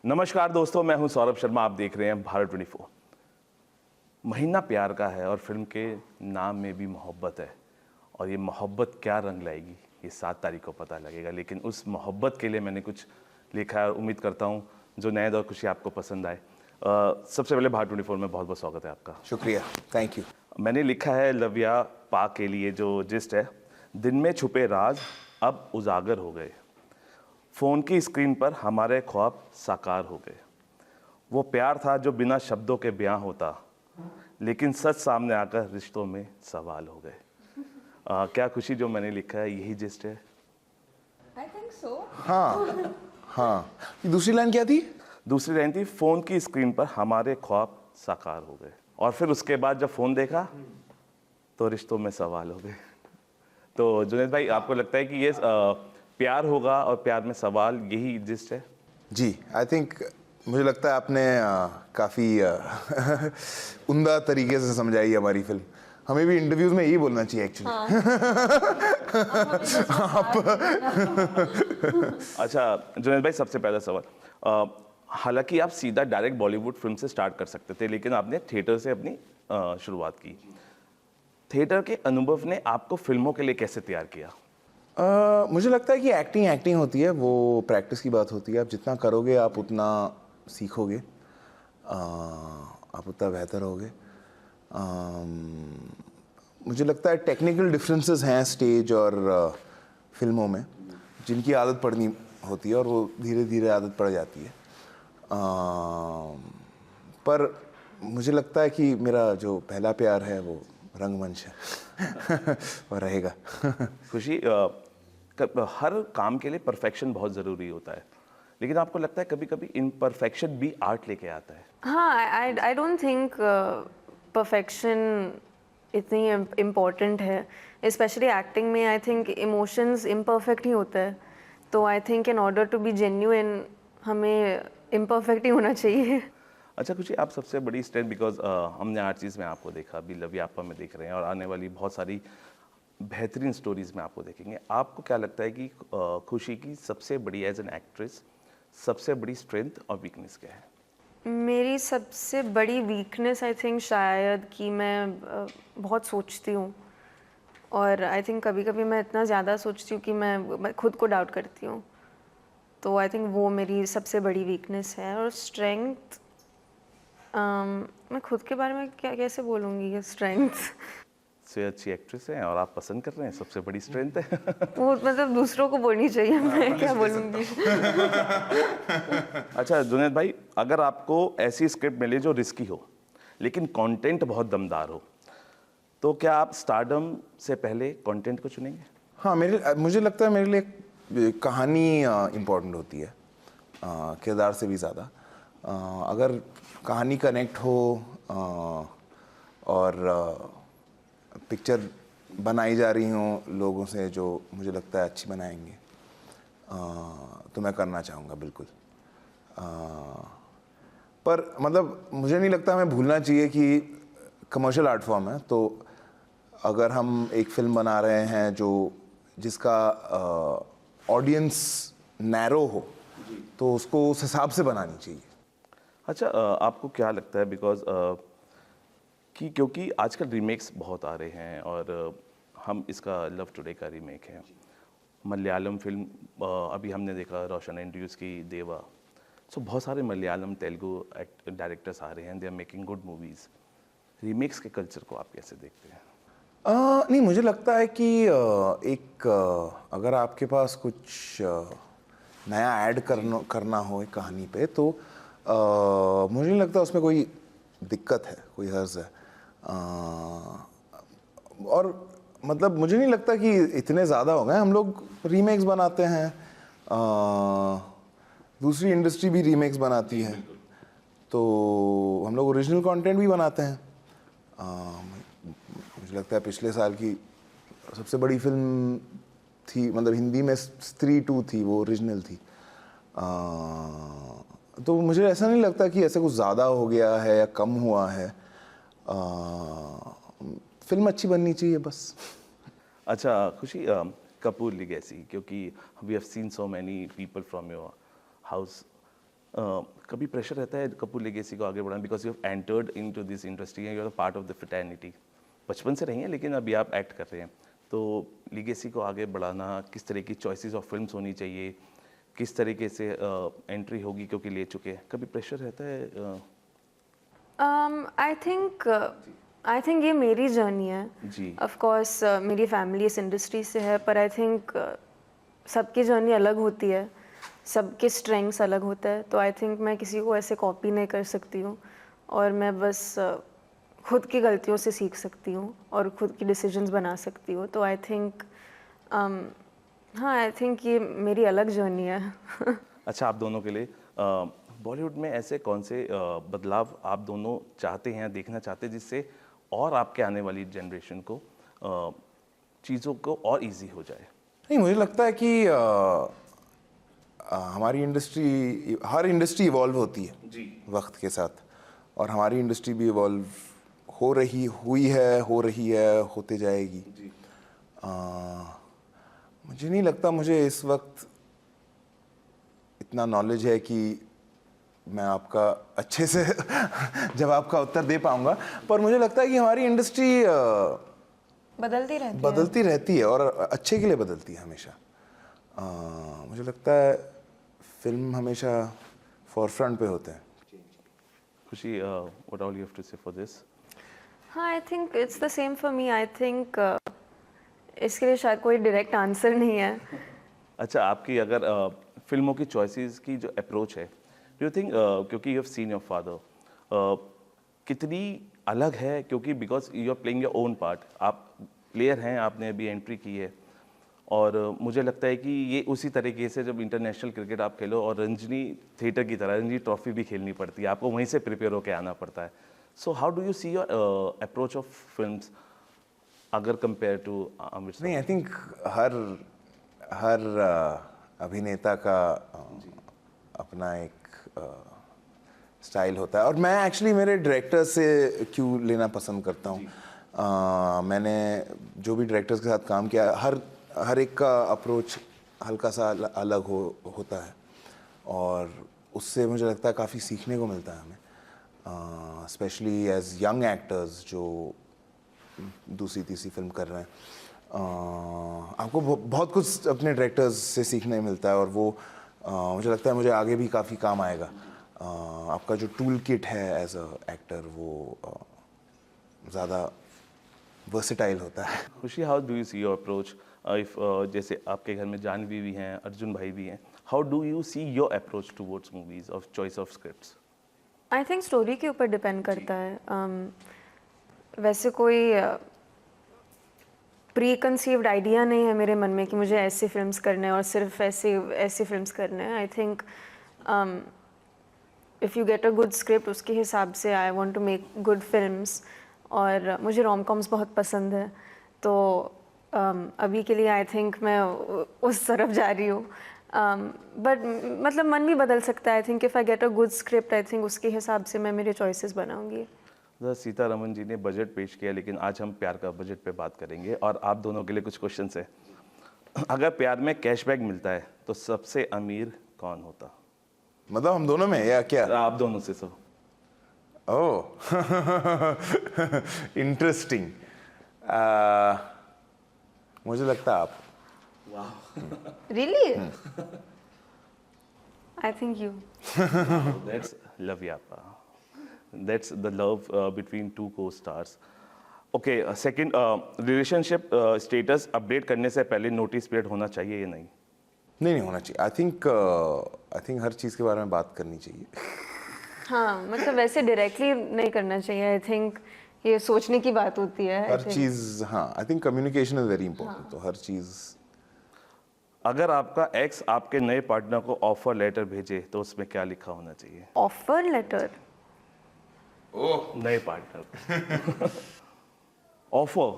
नमस्कार दोस्तों, मैं हूं सौरभ शर्मा। आप देख रहे हैं भारत 24। महीना प्यार का है और फिल्म के नाम में भी मोहब्बत है। और ये मोहब्बत क्या रंग लाएगी ये 7 तारीख को पता लगेगा। लेकिन उस मोहब्बत के लिए मैंने कुछ लिखा है और उम्मीद करता हूं जो नए दौर खुशी आपको पसंद आए। सबसे पहले भारत 24 में बहुत बहुत स्वागत है आपका। शुक्रिया, थैंक यू। मैंने लिखा है लव्या पा के लिए जो जिस्ट है, दिन में छुपे राज अब उजागर हो गए, फ़ोन की स्क्रीन पर हमारे ख्वाब साकार हो गए। वो प्यार था जो बिना शब्दों के बयां होता, लेकिन सच सामने आकर रिश्तों में सवाल हो गए। क्या खुशी जो मैंने लिखा है यही जिस्ट है? I think so. हाँ, दूसरी लाइन क्या थी? दूसरी लाइन थी फ़ोन की स्क्रीन पर हमारे ख्वाब साकार हो गए, और फिर उसके बाद जब फ़ोन देखा तो रिश्तों में सवाल हो गए। तो जुनैद भाई, आपको लगता है कि ये प्यार होगा और प्यार में सवाल, यही जिस्ट है? जी, आई थिंक मुझे लगता है आपने काफ़ी उम्दा तरीके से समझाई हमारी फिल्म। हमें भी इंटरव्यूज में यही बोलना चाहिए एक्चुअली। अच्छा जुनैद भाई, सबसे पहला सवाल, हालांकि आप सीधा डायरेक्ट बॉलीवुड फिल्म से स्टार्ट कर सकते थे, लेकिन आपने थिएटर से अपनी शुरुआत की। थिएटर के अनुभव ने आपको फिल्मों के लिए कैसे तैयार किया? मुझे लगता है कि एक्टिंग होती है, वो प्रैक्टिस की बात होती है। आप जितना करोगे आप उतना सीखोगे, आप उतना बेहतर होगे। मुझे लगता है टेक्निकल डिफरेंसेस हैं स्टेज और फिल्मों में, जिनकी आदत पड़नी होती है और वो धीरे धीरे आदत पड़ जाती है। पर मुझे लगता है कि मेरा जो पहला प्यार है वो रंगमंच है और रहेगा। खुशी, हर काम के लिए परफेक्शन बहुत ज़रूरी होता है, लेकिन आपको लगता है कभी कभी इम्परफेक्शन भी आर्ट लेके आता है? हाँ, आई डोंट थिंक परफेक्शन इतनी इम्पोर्टेंट है, स्पेशली एक्टिंग में। आई थिंक इमोशंस इम्परफेक्ट ही होता है, तो I think in order to be genuine हमें इम्परफेक्ट ही होना चाहिए। अच्छा खुशी, आप सबसे बड़ी स्ट्रेंथ, बिकॉज हमने हर चीज़ में आपको देखा, अभी लव यापा में देख रहे हैं और आने वाली बहुत सारी बेहतरीन स्टोरीज में आपको देखेंगे। आपको क्या लगता है कि खुशी की सबसे बड़ी एज एन एक्ट्रेस सबसे बड़ी स्ट्रेंथ और वीकनेस क्या है? मेरी सबसे बड़ी वीकनेस आई थिंक शायद कि मैं बहुत सोचती हूँ, और आई थिंक कभी कभी मैं इतना ज़्यादा सोचती हूँ कि मैं खुद को डाउट करती हूँ। तो आई थिंक वो मेरी सबसे बड़ी वीकनेस है। और स्ट्रेंथ, मैं खुद के बारे में कैसे बोलूँगी ये स्ट्रेंथ। से अच्छी एक्ट्रेस हैं और आप पसंद कर रहे हैं, सबसे बड़ी स्ट्रेंथ है। वो मतलब दूसरों को बोलनी चाहिए, मैं क्या बोलूँगी। अच्छा जुनैद भाई, अगर आपको ऐसी स्क्रिप्ट मिले जो रिस्की हो लेकिन कंटेंट बहुत दमदार हो, तो क्या आप स्टारडम से पहले कंटेंट को चुनेंगे? हाँ, मुझे लगता है मेरे लिए कहानी इम्पोर्टेंट होती है किरदार से भी ज़्यादा। अगर कहानी कनेक्ट हो और पिक्चर बनाई जा रही हों लोगों से जो मुझे लगता है अच्छी बनाएंगे, तो मैं करना चाहूँगा बिल्कुल। पर मतलब मुझे नहीं लगता हमें भूलना चाहिए कि कमर्शियल आर्ट फॉर्म है, तो अगर हम एक फिल्म बना रहे हैं जिसका ऑडियंस नैरो हो, तो उसको उस हिसाब से बनानी चाहिए। अच्छा, आपको क्या लगता है, बिकॉज कि क्योंकि आजकल रीमेक्स बहुत आ रहे हैं और हम इसका लव टुडे का रीमेक है, मलयालम फिल्म अभी हमने देखा रोशन इंट्रोड्यूस की देवा। सो बहुत सारे मलयालम तेलुगु डायरेक्टर्स आ रहे हैं, they are making good movies. Remakes के कल्चर को आप कैसे देखते हैं? नहीं, मुझे लगता है कि अगर आपके पास कुछ नया ऐड करना हो एक कहानी पे, तो मुझे नहीं लगता उसमें कोई दिक्कत है, कोई हर्ज है। और मतलब मुझे नहीं लगता कि इतने ज़्यादा हो गए। हम लोग रीमेक्स बनाते हैं, दूसरी इंडस्ट्री भी रीमेक्स बनाती है, तो हम लोग ओरिजिनल कंटेंट भी बनाते हैं। मुझे लगता है पिछले साल की सबसे बड़ी फिल्म थी, मतलब हिंदी में स्त्री 2 थी, वो ओरिजिनल थी। तो मुझे ऐसा नहीं लगता कि ऐसा कुछ ज़्यादा हो गया है या कम हुआ है। फिल्म अच्छी बननी चाहिए बस। अच्छा खुशी, कपूर लीगेसी, क्योंकि we have seen so many people from your house कभी प्रेशर रहता है कपूर लेगेसी को आगे बढ़ाना because you have entered into this industry and you are part of the fraternity, बचपन से रही हैं लेकिन अभी आप एक्ट कर रहे हैं, तो लीगेसी को आगे बढ़ाना किस तरह की चॉइसेस ऑफ फिल्म्स होनी चाहिए, किस तरीके से एंट्री होगी क्योंकि ले चुके हैं, कभी प्रेशर रहता है? आई थिंक ये मेरी जर्नी है जी। ऑफ कोर्स मेरी फैमिली इस इंडस्ट्री से है, पर आई थिंक सबकी जर्नी अलग होती है, सबके स्ट्रेंथ्स अलग होता है, तो आई थिंक मैं किसी को ऐसे कॉपी नहीं कर सकती हूँ और मैं बस खुद की गलतियों से सीख सकती हूँ और खुद की डिसीजंस बना सकती हूँ, तो आई थिंक हाँ, आई थिंक ये मेरी अलग जर्नी है। अच्छा, आप दोनों के लिए बॉलीवुड में ऐसे कौन से बदलाव आप दोनों चाहते हैं, देखना चाहते हैं जिससे और आपके आने वाली जनरेशन को चीज़ों को और इजी हो जाए? नहीं, मुझे लगता है कि हमारी इंडस्ट्री, हर इंडस्ट्री इवॉल्व होती है जी वक्त के साथ, और हमारी इंडस्ट्री भी इवॉल्व हो रही है, होते जाएगी जी। मुझे नहीं लगता मुझे इस वक्त इतना नॉलेज है कि मैं आपका अच्छे से जवाब का उत्तर दे पाऊंगा, पर मुझे लगता है कि हमारी इंडस्ट्री बदलती रहती है और अच्छे के लिए बदलती है हमेशा। मुझे लगता है फिल्म हमेशा फॉरफ्रंट पे होते हैं। Khushi, what all you have to say for this? हाँ, I think it's the same for me. I think इसके लिए शायद कोई डायरेक्ट आंसर नहीं है। अच्छा, आपकी अगर फिल्मों की चॉइसेस की जो अप्रोच है, डू यू थिंक क्योंकि you have seen your father, कितनी अलग है? क्योंकि because you are playing your own part, आप प्लेयर हैं, आपने अभी एंट्री की है, और मुझे लगता है कि ये उसी तरीके से जब इंटरनेशनल क्रिकेट आप खेलो और रणजी थिएटर की तरह रणजी ट्रॉफी भी खेलनी पड़ती है, आपको वहीं से प्रिपेयर होकर आना पड़ता है। So how do you see your approach of films अगर कंपेयर टू अमृतसर? नहीं, आई थिंक हर अभिनेता का अपना एक स्टाइल होता है, और मैं एक्चुअली मेरे डायरेक्टर से क्यों लेना पसंद करता हूँ। मैंने जो भी डायरेक्टर्स के साथ काम किया, हर एक का अप्रोच हल्का सा अलग होता है, और उससे मुझे लगता है काफ़ी सीखने को मिलता है हमें, स्पेशली एज यंग एक्टर्स जो दूसरी तीसरी फिल्म कर रहे हैं। आपको बहुत कुछ अपने डायरेक्टर्स से सीखने मिलता है, और वो मुझे लगता है मुझे आगे भी काफ़ी काम आएगा। आपका जो टूल किट है एज अ एक्टर वो ज़्यादा वर्सेटाइल होता है। खुशी, how do you see your approach if जैसे आपके घर में जानवी भी हैं, अर्जुन भाई भी हैं, how do you see your approach towards movies of choice of scripts? I think story के ऊपर डिपेंड करता है। वैसे कोई प्री कंसीव्ड आइडिया नहीं है मेरे मन में कि मुझे ऐसी फिल्म्स करने हैं और सिर्फ ऐसी फिल्म्स करने हैं। I think if you get a good script, उसके हिसाब से I want to make good films, और मुझे रोम कॉम्स बहुत पसंद है, तो अभी के लिए आई थिंक मैं उस तरफ जा रही हूँ। बट मतलब मन भी बदल सकता है। आई think if I get a good script, I think उसके हिसाब से मैं मेरे चॉइसेस बनाऊंगी। सीतारमन जी ने बजट पेश किया, लेकिन आज हम प्यार का बजट पे बात करेंगे, और आप दोनों के लिए कुछ क्वेश्चंस है। अगर प्यार में कैशबैक मिलता है तो सबसे अमीर कौन होता? मतलब हम दोनों में या क्या? आप दोनों से सब। ओह, इंटरेस्टिंग। मुझे लगता है आप। Really? I think you. That's love yappa. That's the love between two co-stars. Okay, second, relationship status update करने से पहले नोटिस पीरियड होना चाहिए या नहीं? नहीं होना चाहिए। आई थिंक हर चीज़ के बारे में बात करनी चाहिए। हाँ, मतलब वैसे डायरेक्टली नहीं करना चाहिए। आई थिंक ये सोचने की बात होती है। हर चीज़, हाँ, I think communication is very important. तो हर चीज़। अगर आपका एक्स आपके नए पार्टनर को ऑफर लेटर भेजे तो उसमें क्या लिखा होना चाहिए? Offer letter? ओह, नए partner offer,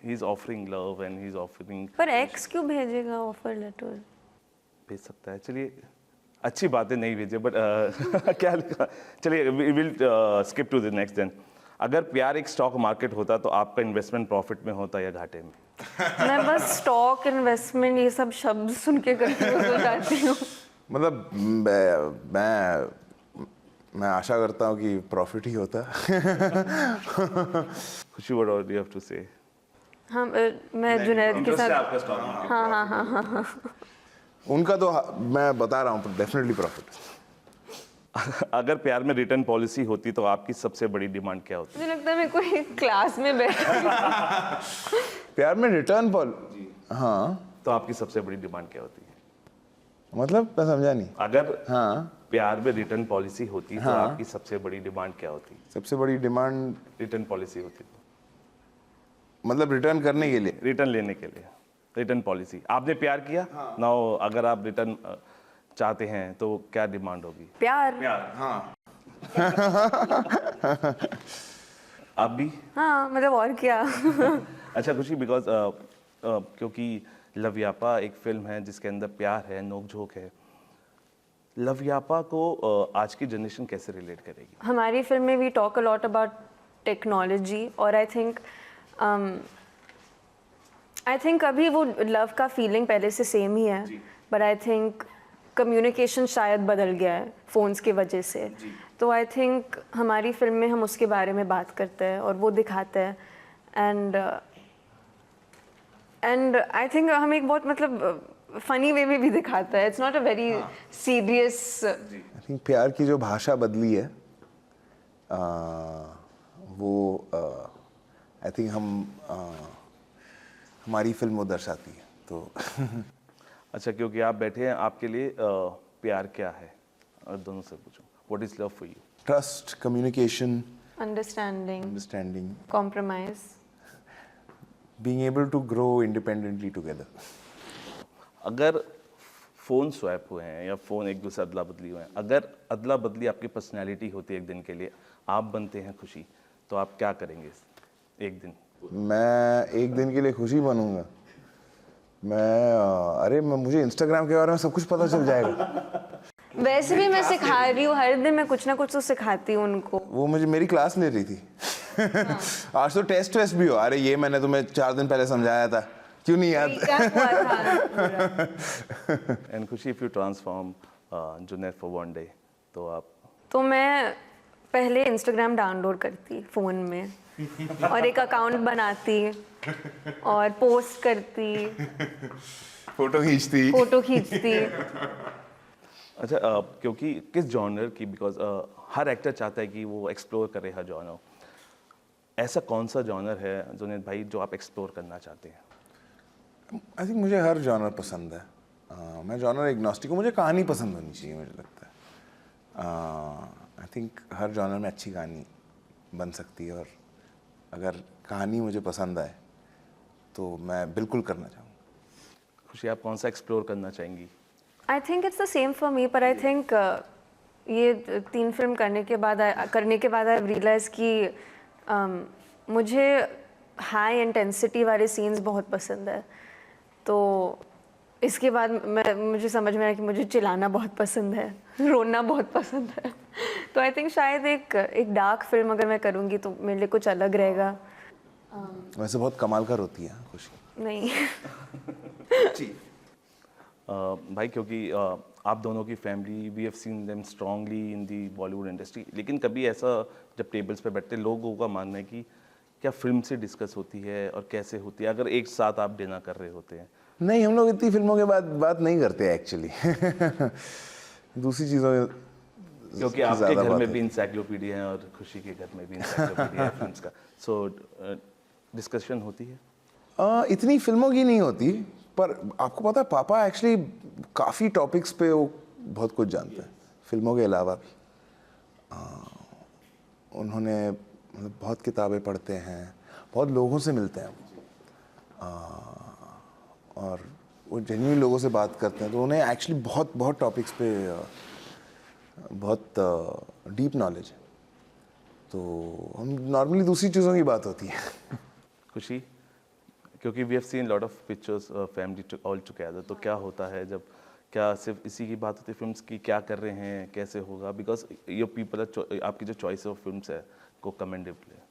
he is offering love and he is offering. पर एक्स क्यों भेजेगा ऑफर लेटर? भेज सकता है, चलिए अच्छी बात है, नहीं भेजे, बट क्या लिखा? चलिए we will skip to the next then. अगर प्यार एक स्टॉक मार्केट होता तो आपका इन्वेस्टमेंट प्रॉफिट में होता या घाटे में? मैं बस स्टॉक इन्वेस्टमेंट ये सब शब्द सुन के कंफ्यूज हो जाती हूँ। मतलब मैं आशा करता हूँ कि प्रॉफिट ही होता Khushi, what do you have to say? हाँ, मैं जुनैद के साथ आपका स्टॉक हाँ उनका तो मैं बता रहा हूँ डेफिनेटली प्रॉफिट। अगर प्यार में रिटर्न पॉलिसी होती तो आपकी सबसे बड़ी डिमांड क्या होती? मुझे लगता है मैं कोई क्लास में बैठी प्यार में रिटर्न पॉल हाँ तो आपकी सबसे बड़ी डिमांड क्या होती है? मतलब मैं समझा नहीं। अगर हाँ प्यार में रिटर्न पॉलिसी होती तो हाँ। आपकी सबसे बड़ी डिमांड क्या होती? सबसे बड़ी डिमांड रिटर्न पॉलिसी होती तो मतलब रिटर्न करने के लिए। रिटर्न लेने के लिए रिटर्न पॉलिसी। आपने प्यार किया नाउ, अगर आप रिटर्न चाहते हैं तो क्या डिमांड होगी? प्यार। हाँ आप भी? हाँ मतलब और क्या अच्छा खुशी, बिकॉज क्योंकि लवयापा एक फिल्म है जिसके अंदर प्यार है, नोक-झोंक है। लवयापा को आज की जनरेशन कैसे रिलेट करेगी? हमारी फिल्म में we talk a lot about technology और आई थिंक अभी वो लव का फीलिंग पहले से सेम ही है, बट आई थिंक कम्युनिकेशन शायद बदल गया है फ़ोन्स की वजह से। तो आई थिंक हमारी फिल्म में हम उसके बारे में बात करते हैं और वो दिखाते हैं एंड आई थिंक हम एक बहुत मतलब फ़नी वे में भी दिखाता है। It's not a very serious. I think प्यार की जो भाषा बदली है वो आई थिंक हमारी फिल्म वो दर्शाती है तो अच्छा, क्योंकि आप बैठे हैं, आपके लिए प्यार क्या है? और दोनों से पूछूं, what is love for you? Trust, communication, understanding, understanding, compromise, being able to grow independently together. अगर फ़ोन स्वैप हुए हैं या फ़ोन एक दूसरे अदला बदली हुए हैं, अगर अदला बदली आपकी पर्सनैलिटी होती है एक दिन के लिए, आप बनते हैं खुशी, तो आप क्या करेंगे एक दिन? मैं एक दिन के लिए खुशी बनूंगा। मुझे इंस्टाग्राम के बारे में सब कुछ पता चल जाएगा। वैसे भी मैं सिखा रही हूँ, हर दिन मैं कुछ ना कुछ तो सिखाती हूँ उनको। वो मेरी क्लास ले रही थी आज तो टेस्ट वेस्ट भी हो। अरे ये मैंने तुम्हें 4 दिन पहले समझाया था, क्यों नहीं याद? क्या हुआ था? एंड खुशी, if you transform Junaid for one day, तो आप? तो मैं पहले इंस्टाग्राम डाउनलोड करती फ़ोन में और एक अकाउंट बनाती और पोस्ट करती, फोटो खींचती। अच्छा, क्योंकि किस जॉनर की, बिकॉज हर एक्टर चाहता है कि वो एक्सप्लोर करे हर जॉनर। ऐसा कौन सा जॉनर है जुनैद भाई जो आप एक्सप्लोर करना चाहते हैं? आई थिंक मुझे हर जॉनर पसंद है। मैं जॉनर एग्नोस्टिक हूँ, मुझे कहानी पसंद होनी चाहिए। मुझे लगता है आई थिंक हर जॉनर में अच्छी कहानी बन सकती है, और अगर कहानी मुझे पसंद आए तो मैं बिल्कुल करना चाहूँगा। खुशी, आप कौन सा एक्सप्लोर करना चाहेंगी? आई think it's the same for मी, पर आई थिंक ये 3 फिल्म करने के बाद आई रियलाइज़ कि मुझे हाई इंटेंसिटी वाले सीन्स बहुत पसंद है। तो इसके बाद मुझे समझ में आया कि मुझे चिल्लाना बहुत पसंद है, रोना बहुत पसंद है। तो आई थिंक शायद एक डार्क फिल्म अगर मैं करूँगी तो मेरे लिए कुछ अलग रहेगा। वैसे बहुत कमाल कर होती है खुशी। नहीं भाई, क्योंकि आप दोनों की family, we have seen them strongly in the Bollywood industry, लेकिन कभी ऐसा जब टेबल्स पे बैठते लोगों का मानना है कि क्या फिल्म से डिस्कस होती है और कैसे होती है अगर एक साथ आप डिनर कर रहे होते हैं? नहीं, हम लोग इतनी फिल्मों के बाद बात नहीं करते एक्चुअली दूसरी चीज़ों में, क्योंकि आपके घर में भी इंसाइक्लोपीडिया है और खुशी के घर में भी इंसाइक्लोपीडिया है फिल्म्स का, सो डिस्कशन होती है? इतनी फिल्मों की नहीं होती, पर आपको पता है पापा एक्चुअली काफ़ी टॉपिक्स पे वो बहुत कुछ जानते हैं, फिल्मों के अलावा भी। उन्होंने मतलब बहुत किताबें पढ़ते हैं, बहुत लोगों से मिलते हैं और वो जेन्युइन लोगों से बात करते हैं, तो उन्हें एक्चुअली बहुत बहुत टॉपिक्स पे बहुत डीप नॉलेज है। तो हम नॉर्मली दूसरी चीज़ों की बात होती है। खुशी, क्योंकि we have seen lot of pictures family all together, तो क्या होता है जब, क्या सिर्फ इसी की बात होती है फिल्म्स की, क्या कर रहे हैं, कैसे होगा? बिकॉज योर पीपल, आपकी जो चॉइस ऑफ फिल्म्स है को कमेंडेबल है,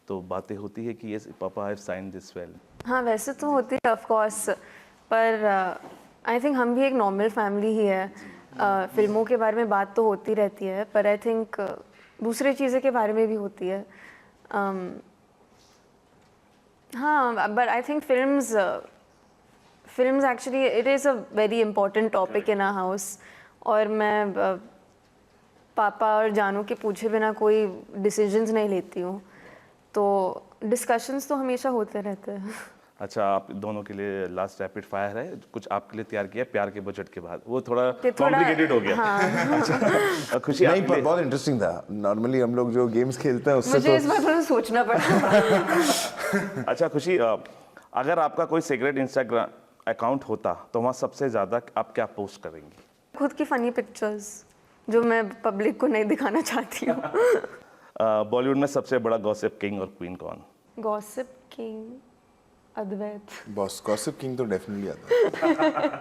तो बातें होती है कि yes papa I have sign this well. हाँ, वैसे तो होती है ऑफ कोर्स, पर आई थिंक हम भी एक नॉर्मल फैमिली ही है। फिल्मों के बारे में बात तो होती रहती है, पर आई थिंक दूसरी चीज़ें के बारे में भी होती है। हाँ, but I think films actually it is a very important topic in our house. और मैं पापा और जानू के पूछे बिना कोई डिसीजंस नहीं लेती हूँ, तो डिस्कशंस तो हमेशा होते रहते हैं। अच्छा, आप दोनों के लिए लास्ट रैपिड फायर है, कुछ आपके लिए तैयार किया प्यार के बजट के बाद, वो थोड़ा कि थोड़ा- कॉम्प्लिकेटेड हो गया। हाँ। अच्छा, खुशी नहीं, आपके पर लिए बहुत इंटरेस्टिंग था। नॉर्मली हम लोग जो गेम्स खेलते हैं उससे मुझे इस तो बार थोड़ा सोचना पड़ा। अच्छा खुशी, अगर आपका कोई सीक्रेट इंस्टाग्राम अकाउंट होता तो वहाँ सबसे ज़्यादा आप क्या पोस्ट करेंगी? खुद की फनी पिक्चर्स जो मैं पब्लिक को नहीं दिखाना चाहती हूँ। बॉलीवुड में सबसे बड़ा गॉसिप किंग और क्वीन कौन? गॉसिप किंग अद्वैत। बॉस गॉसिप किंग तो डेफिनेटली आता है।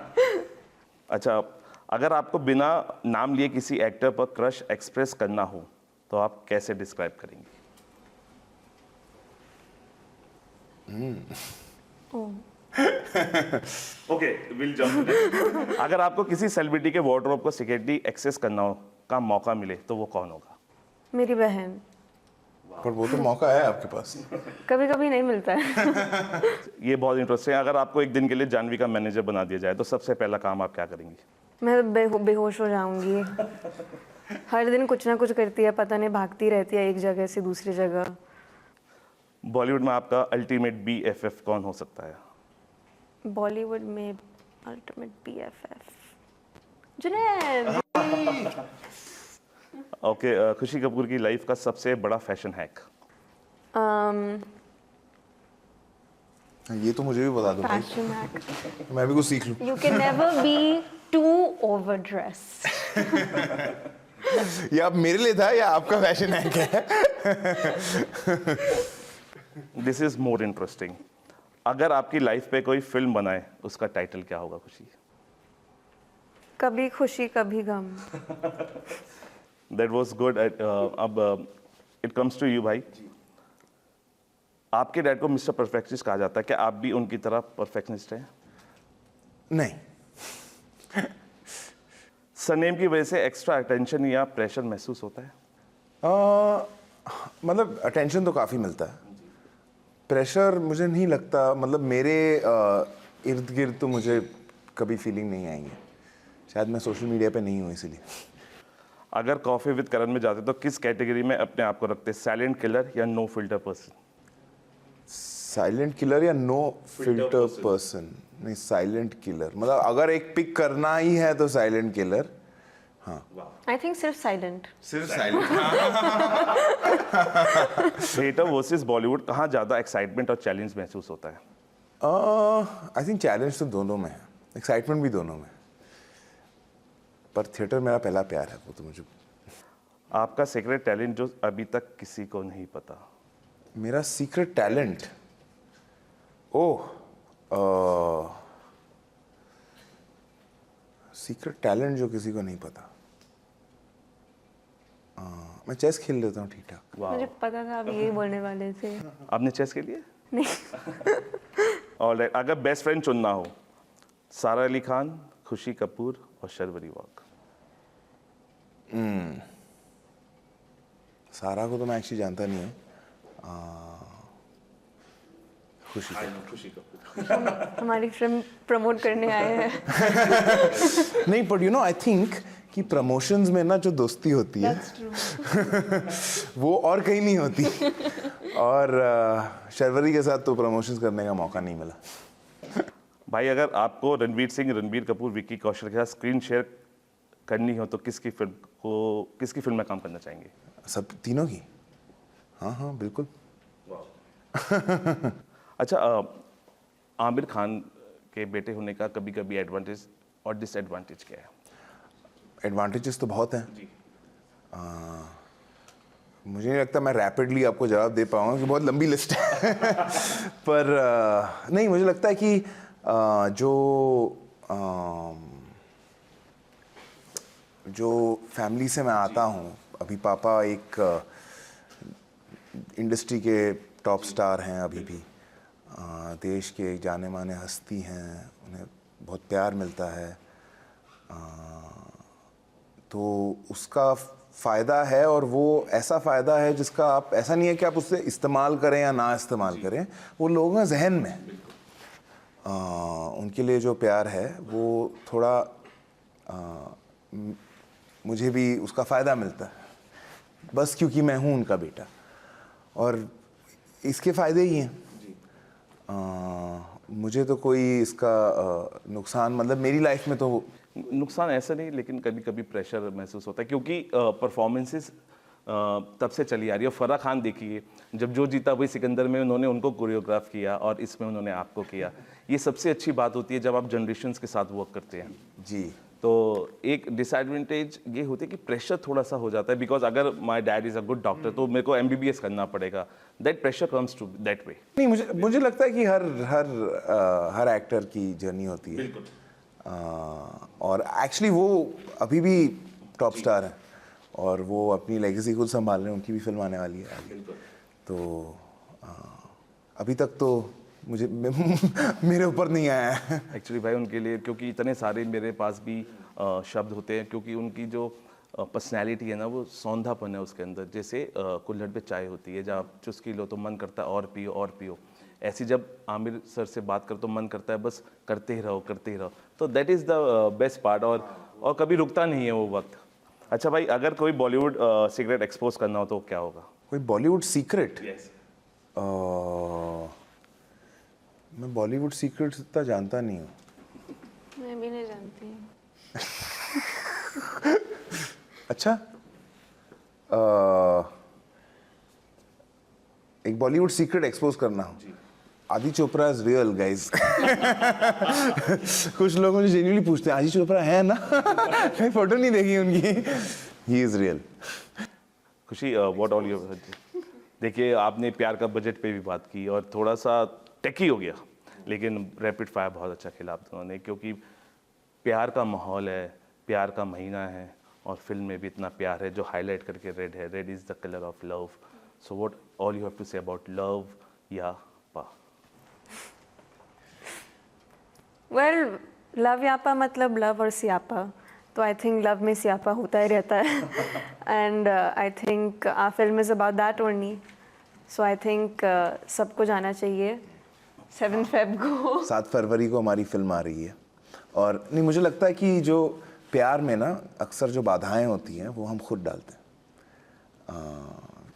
अच्छा, अगर आपको बिना नाम लिए किसी एक्टर पर क्रश एक्सप्रेस करना हो तो आप कैसे डिस्क्राइब करेंगी? Okay, will jump. अगर आपको किसी सेलिब्रिटी के वार्डरोब को सीक्रेटली एक्सेस करना हो का मौका मिले तो वो कौन होगा? मेरी बहन। पर वो तो मौका है आपके पास। कभी कभी नहीं मिलता है। ये बहुत इंटरेस्टिंग है। अगर आपको एक दिन के लिए जानवी का मैनेजर बना दिया जाए तो सबसे पहला काम आप क्या करेंगी? मैं बेहोश हो जाऊंगी। हर दिन कुछ ना कुछ करती है, पता नहीं भागती रहती है एक जगह से दूसरी जगह। बॉलीवुड में आपका अल्टीमेट BFF कौन हो सकता है? बॉलीवुड में अल्टीमेट BFF जुनैद। ओके, खुशी कपूर की लाइफ का सबसे बड़ा फैशन हैक? ये तो मुझे भी बता दो भाई, फैशन हैक, मैं भी कुछ सीख लूं। You can never be too overdressed. ये आप मेरे लिए था या आपका फैशन हैक है? This is more interesting. अगर आपकी लाइफ पे कोई फिल्म बनाए उसका टाइटल क्या होगा खुशी? कभी खुशी कभी गम। That was good. अब इट कम्स टू यू भाई। आपके डैड को मिस्टर परफेक्शनिस्ट कहा जाता है, क्या आप भी उनकी तरह परफेक्शनिस्ट हैं? नहीं। सरनेम की वजह से एक्स्ट्रा अटेंशन या प्रेशर महसूस होता है? मतलब अटेंशन तो काफ़ी मिलता है, प्रेशर मुझे नहीं लगता। मतलब मेरे इर्द गिर्द तो मुझे कभी फीलिंग नहीं आई है। शायद मैं सोशल मीडिया पे नहीं हूँ इसीलिए। अगर कॉफी विद करण में जाते तो किस कैटेगरी में अपने आप को रखते? साइलेंट किलर या no filter person? Silent killer या नो फिल्टर पर्सन? नहीं, साइलेंट किलर। मतलब अगर एक पिक करना ही है तो साइलेंट किलर। आई थिंक सिर्फ साइलेंट। सिर्फ साइलेंट। थिएटर वर्सेस बॉलीवुड, कहाँ ज़्यादा एक्साइटमेंट और चैलेंज महसूस होता है? आई थिंक चैलेंज तो दोनों में है, एक्साइटमेंट भी दोनों में है, पर थिएटर मेरा पहला प्यार है, वो तो मुझे। आपका सीक्रेट टैलेंट जो अभी तक किसी को नहीं पता? मेरा सीक्रेट टैलेंट, ओह, सीक्रेट टैलेंट जो किसी को नहीं पता, मैं चेस खेल लेता हूँ ठीक ठाक। मुझे पता था आप यही बोलने वाले थे। आपने चेस के लिए? नहीं। ऑलराइट, अगर बेस्ट फ्रेंड चुनना हो, सारा अली खान, खुशी कपूर और शर्वरी वॉक? सारा को तो मैं एक्चुअली जानता नहीं हूँ। खुशी कपूर। हमारी फिल्म प्रमोट करने आए हैं। नहीं, but you know I think कि प्रमोशंस में ना जो दोस्ती होती है वो और कहीं नहीं होती। और शर्वरी के साथ तो प्रमोशंस करने का मौका नहीं मिला। भाई, अगर आपको रणवीर सिंह, रणबीर कपूर, विक्की कौशल के साथ स्क्रीन शेयर करनी हो तो किसकी फिल्म में काम करना चाहेंगे? सब तीनों की? हाँ हाँ बिल्कुल। अच्छा, आमिर खान के बेटे होने का कभी कभी एडवांटेज और डिसएडवांटेज क्या है? एडवांटेजेस तो बहुत हैं। मुझे नहीं लगता मैं रैपिडली आपको जवाब दे पाऊंगा कि बहुत लंबी लिस्ट है। पर नहीं, मुझे लगता है कि जो फैमिली से मैं आता हूँ, अभी पापा एक इंडस्ट्री के टॉप स्टार हैं, अभी भी देश के एक जाने माने हस्ती हैं, उन्हें बहुत प्यार मिलता है, तो उसका फ़ायदा है, और वो ऐसा फ़ायदा है जिसका आप, ऐसा नहीं है कि आप उससे इस्तेमाल करें या ना इस्तेमाल करें, वो लोगों के जहन में उनके लिए जो प्यार है वो थोड़ा मुझे भी उसका फ़ायदा मिलता है, बस क्योंकि मैं हूँ उनका बेटा, और इसके फ़ायदे ही हैं। मुझे तो कोई इसका नुकसान, मतलब मेरी लाइफ में तो नुकसान ऐसा नहीं, लेकिन कभी कभी प्रेशर महसूस होता है क्योंकि परफॉर्मेंसेस तब से चली आ रही है। फराह खान देखिए, जब जो जीता वही सिकंदर में उन्होंने उनको कोरियोग्राफ किया और इसमें उन्होंने आपको किया। ये सबसे अच्छी बात होती है जब आप जनरेशन्स के साथ वर्क करते हैं। जी। तो एक डिसएडवांटेज ये होती है कि प्रेशर थोड़ा सा हो जाता है, बिकॉज अगर my dad is a good doctor तो मेरे को MBBS करना पड़ेगा। That pressure comes to that way. नहीं, मुझे लगता है कि हर एक्टर की जर्नी होती है, और एक्चुअली वो अभी भी टॉप स्टार हैं, और वो अपनी लेगेसी खुद संभाल रहे हैं, उनकी भी फिल्म आने वाली है आगे। तो अभी तक तो मुझे मेरे ऊपर नहीं आया है। एक्चुअली भाई उनके लिए, क्योंकि इतने सारे मेरे पास भी शब्द होते हैं, क्योंकि उनकी जो पर्सनैलिटी है ना, वो सौंधापन है उसके अंदर। जैसे कुल्हड़ पे चाय होती है, जब आप चुस्की लो तो मन करता है और पियो और पियो। ऐसी जब आमिर सर से बात कर तो मन करता है बस करते ही रहो करते ही रहो। तो that is the best part, और कभी रुकता नहीं है वो वक्त। अच्छा भाई, अगर कोई बॉलीवुड सीक्रेट एक्सपोज करना हो तो क्या होगा? कोई बॉलीवुड सीक्रेट? Yes. मैं बॉलीवुड सीक्रेट इतना जानता नहीं हूँ। मैं भी नहीं जानती। अच्छा, एक बॉलीवुड सीक्रेट एक्सपोज करना हो, आदि चोपड़ा इज रियल गाइज। कुछ लोग मुझे जेन्युइनली पूछते हैं आदि चोपड़ा है ना? मैं फोटो नहीं देखी उनकी। He is real. खुशी, व्हाट ऑल योर, देखिए आपने प्यार का बजट पे भी बात की और थोड़ा सा टेकी हो गया, लेकिन रैपिड फायर बहुत अच्छा खेला आप दोनों ने, क्योंकि प्यार का माहौल है, प्यार का महीना है, और फिल्म में भी इतना प्यार है जो हाईलाइट करके रेड है। Red is the colour of love. So what all you have to say about love या पा? वेल, लव यापा मतलब लव और सियापा, तो आई थिंक लव में सियापा होता ही रहता है। And I think our film is about that only. So I think सबको जाना चाहिए 7 फेब को। 7 फरवरी को हमारी फिल्म आ रही है, और नहीं, मुझे लगता है कि जो प्यार में ना अक्सर जो बाधाएं होती हैं वो हम खुद डालते हैं।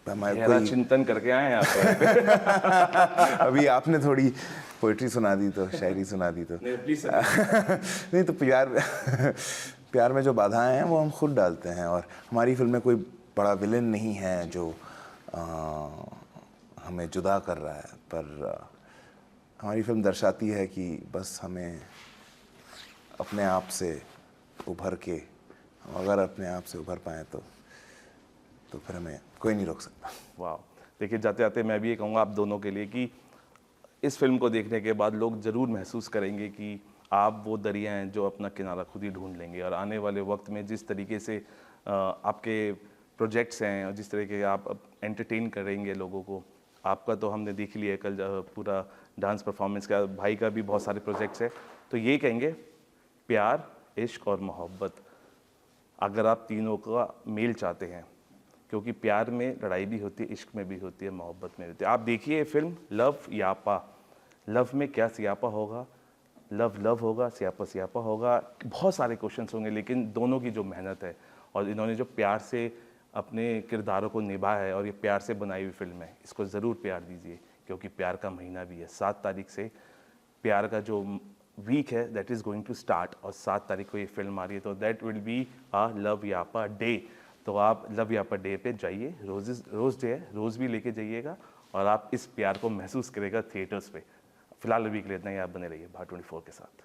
गहरा चिंतन करके आए हैं आप। अभी आपने थोड़ी पोइट्री सुना दी, तो शायरी सुना दी, तो नहीं, तो प्यार में जो बाधाएं हैं वो हम खुद डालते हैं, और हमारी फिल्म में कोई बड़ा विलेन नहीं है जो हमें जुदा कर रहा है, पर हमारी फिल्म दर्शाती है कि बस हमें अपने आप से उभर के, अगर अपने आप से उभर पाएँ तो फिर हमें कोई नहीं रोक सकता। वाह, देखिए जाते जाते मैं भी ये कहूँगा आप दोनों के लिए कि इस फिल्म को देखने के बाद लोग ज़रूर महसूस करेंगे कि आप वो दरिया हैं जो अपना किनारा खुद ही ढूंढ लेंगे, और आने वाले वक्त में जिस तरीके से आपके प्रोजेक्ट्स हैं और जिस तरीके से आप एंटरटेन करेंगे लोगों को, आपका तो हमने देख लिया कल पूरा डांस परफॉर्मेंस का, भाई का भी बहुत सारे प्रोजेक्ट्स हैं। तो ये कहेंगे प्यार, इश्क और मोहब्बत, अगर आप तीनों का मेल चाहते हैं, क्योंकि प्यार में लड़ाई भी होती है, इश्क में भी होती है, मोहब्बत में भी होती है। आप देखिए फिल्म लव यापा, लव में क्या सियापा होगा, लव लव होगा, सियापा सियापा होगा, बहुत सारे क्वेश्चंस होंगे, लेकिन दोनों की जो मेहनत है और इन्होंने जो प्यार से अपने किरदारों को निभाया है, और ये प्यार से बनाई हुई फिल्म है, इसको ज़रूर प्यार दीजिए, क्योंकि प्यार का महीना भी है। 7 तारीख से प्यार का जो वीक है that is going to start, और 7 तारीख को ये फिल्म आ रही है, तो that will be a love यापा day. तो आप लव यापा डे पे जाइए, रोज़ डे है, रोज़ भी लेके जाइएगा, और आप इस प्यार को महसूस करेगा थिएटर्स पे। फिलहाल अभी के लिए इतना ही, आप बने रहिए भारत 24 के साथ।